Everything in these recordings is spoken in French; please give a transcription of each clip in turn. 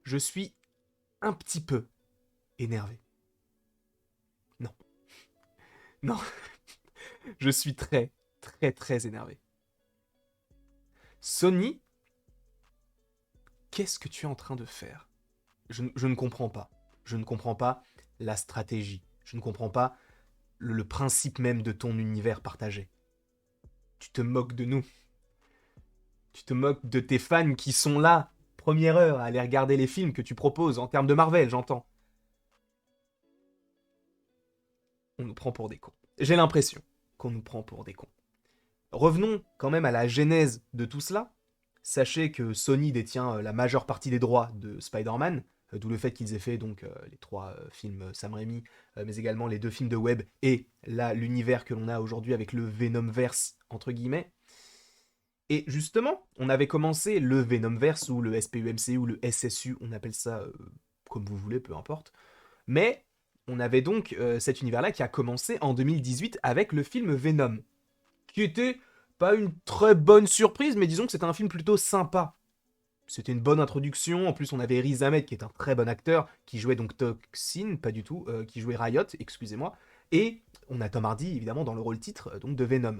je suis un petit peu énervé. Non, non, je suis très, très, très énervé. Sony, qu'est-ce que tu es en train de faire? Je ne comprends pas. Je ne comprends pas la stratégie. Je ne comprends pas le principe même de ton univers partagé. Tu te moques de nous. Tu te moques de tes fans qui sont là, première heure, à aller regarder les films que tu proposes, en termes de Marvel, j'entends. On nous prend pour des cons. J'ai l'impression qu'on nous prend pour des cons. Revenons quand même à la genèse de tout cela. Sachez que Sony détient la majeure partie des droits de Spider-Man, d'où le fait qu'ils aient fait donc les trois films Sam Raimi, mais également les deux films de Web et là l'univers que l'on a aujourd'hui avec le Venomverse entre guillemets. Et justement, on avait commencé le Venomverse ou le SPUMC ou le SSU, on appelle ça comme vous voulez, peu importe. Mais on avait donc cet univers-là qui a commencé en 2018 avec le film Venom, qui était pas une très bonne surprise, mais disons que c'était un film plutôt sympa. C'était une bonne introduction. En plus, on avait Riz Ahmed, qui est un très bon acteur, qui jouait donc Toxin, pas du tout, qui jouait Riot, excusez-moi. Et on a Tom Hardy, évidemment, dans le rôle titre donc de Venom.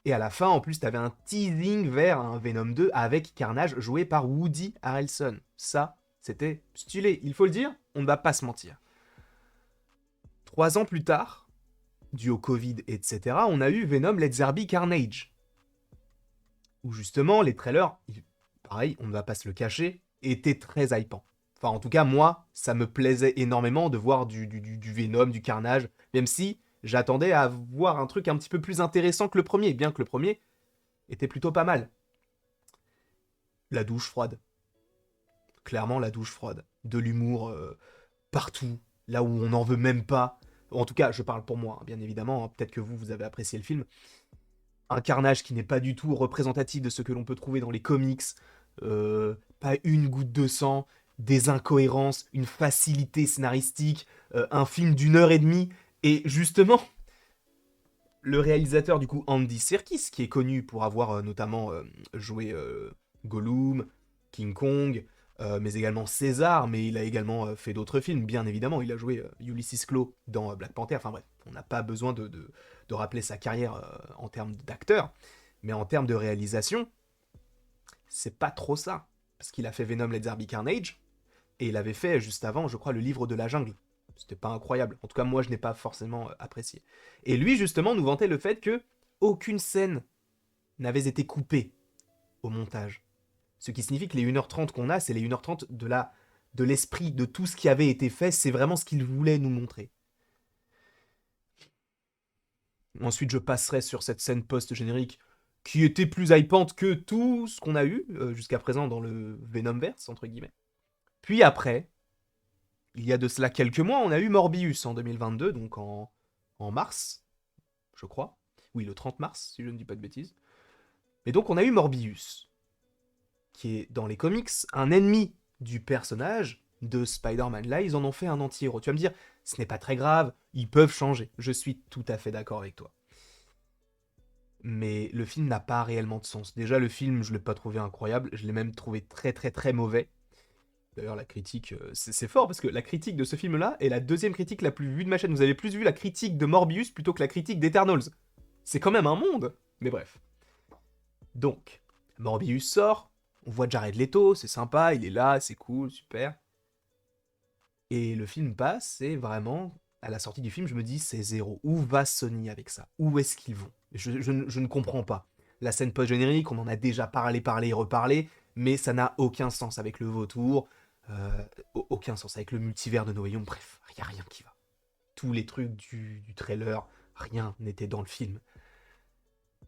Et à la fin, en plus, t'avais un teasing vers un Venom 2 avec Carnage joué par Woody Harrelson. Ça, c'était stylé. Il faut le dire, on ne va pas se mentir. 3 ans plus tard, dû au Covid, etc., on a eu Venom Let There Be Carnage. Où justement, les trailers, pareil, on ne va pas se le cacher, étaient très hypants. Enfin, en tout cas, moi, ça me plaisait énormément de voir du Venom, du Carnage, même si j'attendais à voir un truc un petit peu plus intéressant que le premier, bien que le premier était plutôt pas mal. La douche froide. Clairement, la douche froide. De l'humour partout, là où on n'en veut même pas. En tout cas, je parle pour moi, hein, bien évidemment. Hein, peut-être que vous avez apprécié le film. Un Carnage qui n'est pas du tout représentatif de ce que l'on peut trouver dans les comics. Pas une goutte de sang, des incohérences, une facilité scénaristique, un film d'1 heure et demie. Et justement, le réalisateur du coup Andy Serkis, qui est connu pour avoir notamment joué Gollum, King Kong, mais également César, mais il a également fait d'autres films, bien évidemment. Il a joué Ulysses Claw dans Black Panther. Enfin bref, on n'a pas besoin de rappeler sa carrière en termes d'acteur, mais en termes de réalisation, c'est pas trop ça. Parce qu'il a fait Venom Let There Be Carnage, et il avait fait juste avant, je crois, le livre de la jungle. C'était pas incroyable. En tout cas, moi, je n'ai pas forcément apprécié. Et lui, justement, nous vantait le fait que aucune scène n'avait été coupée au montage. Ce qui signifie que les 1h30 qu'on a, c'est les 1h30 de l'esprit, de tout ce qui avait été fait. C'est vraiment ce qu'il voulait nous montrer. Ensuite, je passerai sur cette scène post-générique qui était plus hypante que tout ce qu'on a eu jusqu'à présent dans le Venomverse, entre guillemets. Puis après, il y a de cela quelques mois, on a eu Morbius en 2022, donc en mars, je crois. Oui, le 30 mars, si je ne dis pas de bêtises. Mais donc on a eu Morbius, qui est dans les comics un ennemi du personnage de Spider-Man. Là, ils en ont fait un anti-héros. Tu vas me dire, ce n'est pas très grave, ils peuvent changer. Je suis tout à fait d'accord avec toi. Mais le film n'a pas réellement de sens. Déjà, le film, je ne l'ai pas trouvé incroyable, je l'ai même trouvé très très très mauvais. D'ailleurs, la critique, c'est fort parce que la critique de ce film-là est la deuxième critique la plus vue de ma chaîne. Vous avez plus vu la critique de Morbius plutôt que la critique d'Eternals. C'est quand même un monde. Mais bref. Donc, Morbius sort, on voit Jared Leto, c'est sympa, il est là, c'est cool, super. Et le film passe, et vraiment, à la sortie du film, je me dis, c'est zéro. Où va Sony avec ça? Où est-ce qu'ils vont je ne comprends pas. La scène post-générique, on en a déjà parlé et reparlé, mais ça n'a aucun sens avec le vautour, aucun sens avec le multivers de Noéon, bref, il n'y a rien qui va. Tous les trucs du trailer, rien n'était dans le film.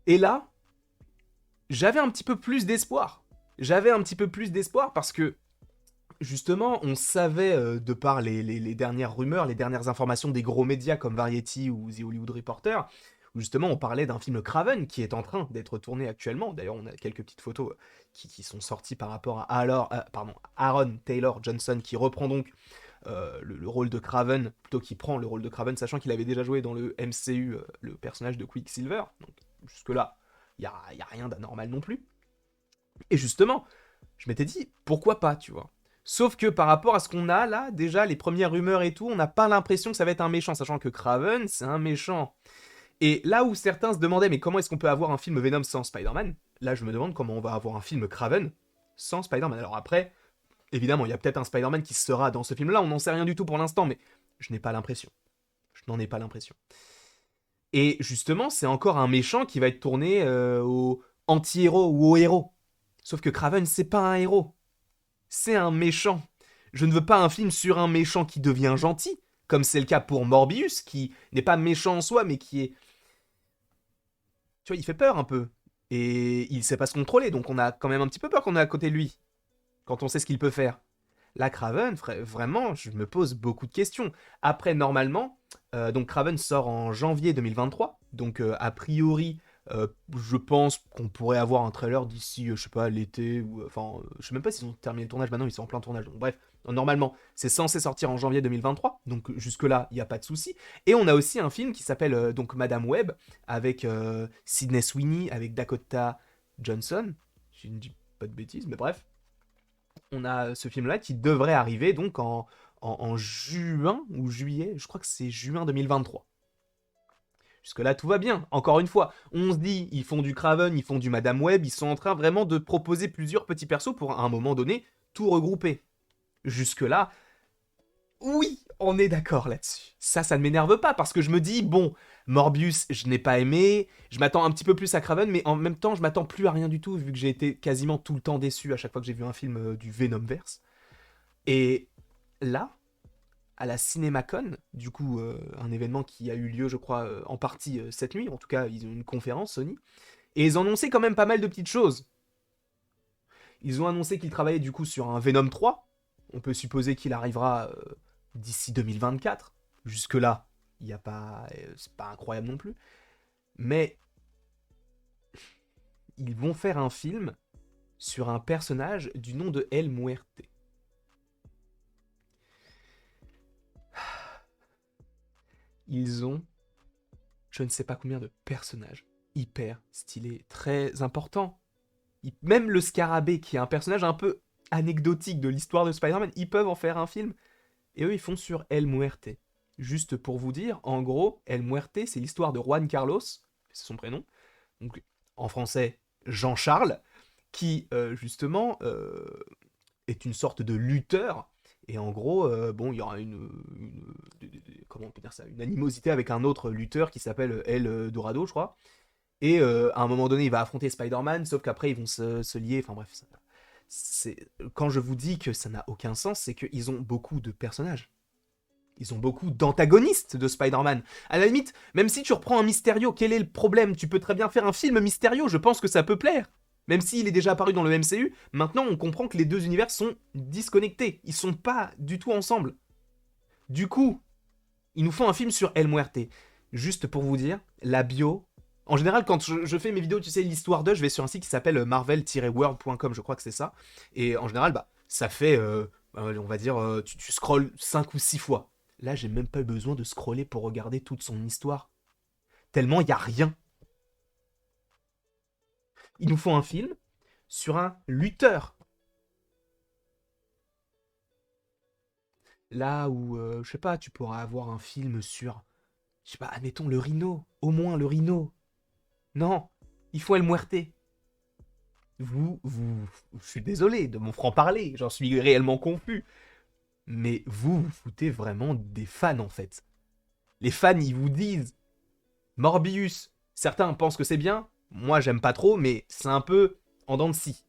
Et là, j'avais un petit peu plus d'espoir. J'avais un petit peu plus d'espoir parce que justement, on savait, de par les dernières rumeurs, les dernières informations des gros médias comme Variety ou The Hollywood Reporter, où justement on parlait d'un film Craven qui est en train d'être tourné actuellement. D'ailleurs, on a quelques petites photos qui sont sorties par rapport à Aaron Taylor Johnson qui reprend donc le rôle de Craven, plutôt qu'il prend le rôle de Craven, sachant qu'il avait déjà joué dans le MCU le personnage de Quicksilver. Donc jusque-là, y a rien d'anormal non plus. Et justement, je m'étais dit, pourquoi pas, tu vois. Sauf que par rapport à ce qu'on a là, déjà les premières rumeurs et tout, on n'a pas l'impression que ça va être un méchant, sachant que Kraven, c'est un méchant. Et là où certains se demandaient, mais comment est-ce qu'on peut avoir un film Venom sans Spider-Man? Là, je me demande comment on va avoir un film Kraven sans Spider-Man. Alors après, évidemment, il y a peut-être un Spider-Man qui sera dans ce film-là, on n'en sait rien du tout pour l'instant, mais je n'ai pas l'impression. Je n'en ai pas l'impression. Et justement, c'est encore un méchant qui va être tourné au anti-héros ou au héros. Sauf que Kraven, c'est pas un héros. C'est un méchant. Je ne veux pas un film sur un méchant qui devient gentil, comme c'est le cas pour Morbius, qui n'est pas méchant en soi, mais qui est... Tu vois, il fait peur un peu. Et il sait pas se contrôler, donc on a quand même un petit peu peur qu'on est à côté de lui, quand on sait ce qu'il peut faire. La Kraven, vraiment, je me pose beaucoup de questions. Après, normalement, donc Kraven sort en janvier 2023, donc a priori, je pense qu'on pourrait avoir un trailer d'ici, je sais pas, l'été, ou enfin, je sais même pas s'ils ont terminé le tournage, maintenant ils sont en plein tournage, donc bref, normalement, c'est censé sortir en janvier 2023, donc jusque-là, il n'y a pas de souci. Et on a aussi un film qui s'appelle donc Madame Web, avec Sydney Sweeney, avec Dakota Johnson, je ne dis pas de bêtises, mais bref, on a ce film-là qui devrait arriver donc en juin ou juillet, je crois que c'est juin 2023. Jusque-là, tout va bien. Encore une fois, on se dit, ils font du Kraven, ils font du Madame Web, ils sont en train vraiment de proposer plusieurs petits persos pour, à un moment donné, tout regrouper. Jusque-là, oui, on est d'accord là-dessus. Ça ne m'énerve pas, parce que je me dis, bon, Morbius, je n'ai pas aimé, je m'attends un petit peu plus à Kraven, mais en même temps, je m'attends plus à rien du tout, vu que j'ai été quasiment tout le temps déçu à chaque fois que j'ai vu un film du Venomverse. Et là, à la CinemaCon, du coup, un événement qui a eu lieu, je crois, en partie cette nuit, en tout cas, ils ont une conférence, Sony, et ils ont annoncé quand même pas mal de petites choses. Ils ont annoncé qu'ils travaillaient du coup sur un Venom 3, on peut supposer qu'il arrivera d'ici 2024, jusque-là, il y a pas, c'est pas incroyable non plus, mais ils vont faire un film sur un personnage du nom de El Muerte. Ils ont je ne sais pas combien de personnages hyper stylés, très importants. Même le Scarabée, qui est un personnage un peu anecdotique de l'histoire de Spider-Man, ils peuvent en faire un film. Et eux, ils font sur El Muerte. Juste pour vous dire, en gros, El Muerte, c'est l'histoire de Juan Carlos, c'est son prénom, donc en français Jean-Charles, qui justement est une sorte de lutteur. Et en gros, bon, il y aura comment on peut dire ça, une animosité avec un autre lutteur qui s'appelle El Dorado, je crois. Et à un moment donné, il va affronter Spider-Man, sauf qu'après, ils vont se lier. Enfin bref, quand je vous dis que ça n'a aucun sens, c'est qu'ils ont beaucoup de personnages. Ils ont beaucoup d'antagonistes de Spider-Man. À la limite, même si tu reprends un Mysterio, quel est le problème? Tu peux très bien faire un film Mysterio, je pense que ça peut plaire. Même s'il est déjà apparu dans le MCU, maintenant on comprend que les deux univers sont disconnectés. Ils sont pas du tout ensemble. Du coup, ils nous font un film sur El Muerte. Juste pour vous dire, la bio... En général, quand je fais mes vidéos, tu sais, l'histoire de, je vais sur un site qui s'appelle marvel-world.com, je crois que c'est ça. Et en général, bah, ça fait, on va dire, tu scrolles 5 ou 6 fois. Là, j'ai même pas eu besoin de scroller pour regarder toute son histoire. Tellement il y a rien. Ils nous font un film sur un lutteur. Là où, je sais pas, tu pourras avoir un film sur, je sais pas, admettons le Rhino. Au moins le Rhino. Non, il faut El Muerte. Je suis désolé de mon franc-parler, j'en suis réellement confus. Mais vous foutez vraiment des fans en fait. Les fans, ils vous disent Morbius. Certains pensent que c'est bien, moi j'aime pas trop, mais c'est un peu en dents de scie.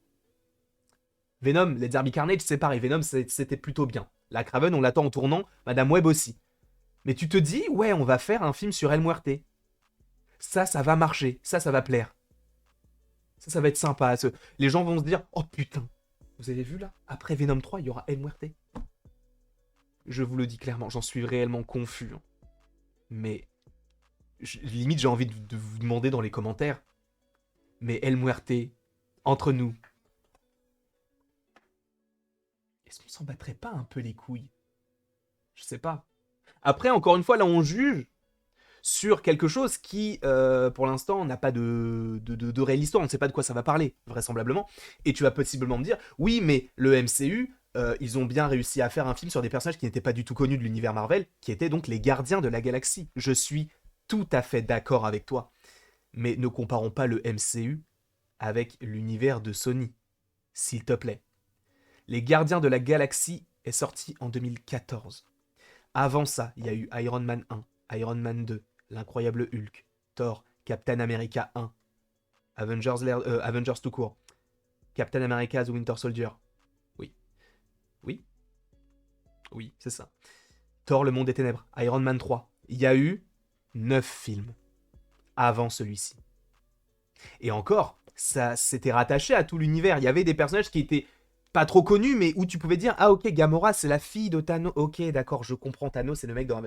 Venom, Let's Derby Carnage, c'est pareil. Venom, c'était plutôt bien. La Kraven, on l'attend en tournant, Madame Web aussi. Mais tu te dis, ouais, on va faire un film sur El Muerte. Ça va marcher, ça va plaire. Ça va être sympa. Les gens vont se dire, oh putain, vous avez vu là? Après Venom 3, il y aura El Muerte. Je vous le dis clairement, j'en suis réellement confus. Mais limite, j'ai envie de vous demander dans les commentaires. Mais El Muerte, entre nous, est-ce qu'on s'en battrait pas un peu les couilles? Je sais pas. Après, encore une fois, là, on juge sur quelque chose qui, pour l'instant, n'a pas de réelle histoire. On ne sait pas de quoi ça va parler, vraisemblablement. Et tu vas possiblement me dire, oui, mais le MCU, ils ont bien réussi à faire un film sur des personnages qui n'étaient pas du tout connus de l'univers Marvel, qui étaient donc les Gardiens de la Galaxie. Je suis tout à fait d'accord avec toi. Mais ne comparons pas le MCU avec l'univers de Sony, s'il te plaît. Les Gardiens de la Galaxie est sorti en 2014. Avant ça, il y a eu Iron Man 1, Iron Man 2, l'Incroyable Hulk, Thor, Captain America 1, Avengers tout court, Captain America The Winter Soldier. Oui. Oui. Oui, c'est ça. Thor, le monde des ténèbres, Iron Man 3. Il y a eu 9 films avant celui-ci. Et encore, ça s'était rattaché à tout l'univers. Il y avait des personnages qui étaient pas trop connus, mais où tu pouvais dire, ah ok, Gamora, c'est la fille de Thanos. Ok, d'accord, je comprends, Thanos, c'est le mec dans...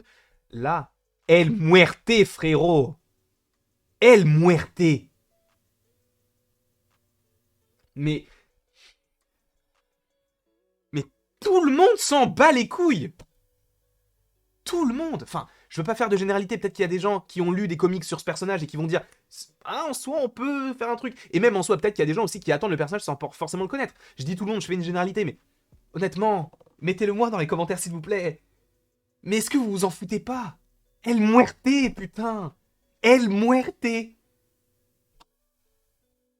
Là, El Muerte, frérot. El Muerte. Mais... Mais tout le monde s'en bat les couilles. Tout le monde. Enfin, je veux pas faire de généralité. Peut-être qu'il y a des gens qui ont lu des comics sur ce personnage et qui vont dire, ah, en soi, on peut faire un truc. Et même en soi, peut-être qu'il y a des gens aussi qui attendent le personnage sans forcément le connaître. Je dis tout le monde, je fais une généralité, mais honnêtement, mettez-le moi dans les commentaires, s'il vous plaît. Mais est-ce que vous vous en foutez pas? El Muerte, putain. El Muerte.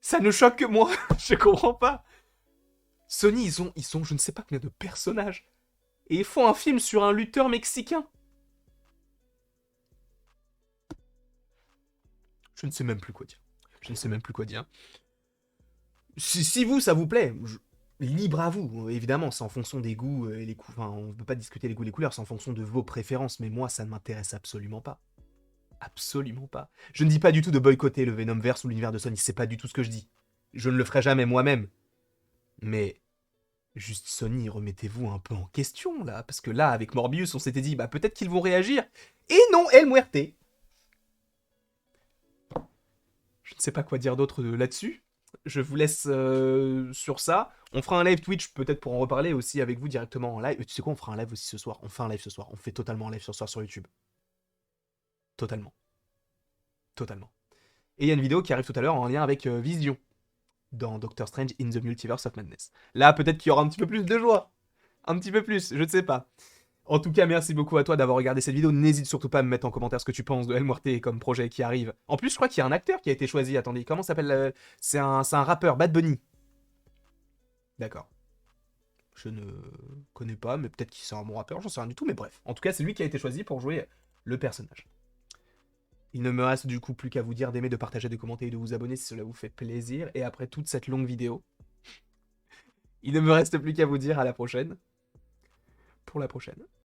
Ça ne choque que moi. Je comprends pas. Sony, ils sont je ne sais pas combien de personnages. Et ils font un film sur un lutteur mexicain. Je ne sais même plus quoi dire. Je ne sais même plus quoi dire. Si vous, ça vous plaît, libre à vous. Évidemment, c'est en fonction des goûts et les coups. Enfin, on ne peut pas discuter les goûts et les couleurs, c'est en fonction de vos préférences. Mais moi, ça ne m'intéresse absolument pas. Absolument pas. Je ne dis pas du tout de boycotter le Venomverse ou l'univers de Sony. C'est pas du tout ce que je dis. Je ne le ferai jamais moi-même. Mais juste Sony, remettez-vous un peu en question là. Parce que là, avec Morbius, on s'était dit, bah peut-être qu'ils vont réagir. Et non, El Muerte. Je ne sais pas quoi dire d'autre là-dessus. Je vous laisse sur ça. On fera un live Twitch peut-être pour en reparler aussi avec vous directement en live. Tu sais quoi, on fera un live aussi ce soir. On fait un live ce soir. On fait totalement un live ce soir sur YouTube. Totalement. Totalement. Et il y a une vidéo qui arrive tout à l'heure en lien avec Vision dans Doctor Strange in the Multiverse of Madness. Là, peut-être qu'il y aura un petit peu plus de joie. Un petit peu plus, je ne sais pas. En tout cas, merci beaucoup à toi d'avoir regardé cette vidéo. N'hésite surtout pas à me mettre en commentaire ce que tu penses de El Muerte comme projet qui arrive. En plus, je crois qu'il y a un acteur qui a été choisi. Attendez, comment s'appelle c'est un rappeur, Bad Bunny. D'accord. Je ne connais pas, mais peut-être qu'il c'est un bon rappeur, j'en sais rien du tout. Mais bref, en tout cas, c'est lui qui a été choisi pour jouer le personnage. Il ne me reste du coup plus qu'à vous dire d'aimer, de partager, de commenter et de vous abonner si cela vous fait plaisir. Et après toute cette longue vidéo, il ne me reste plus qu'à vous dire à la prochaine. Pour la prochaine.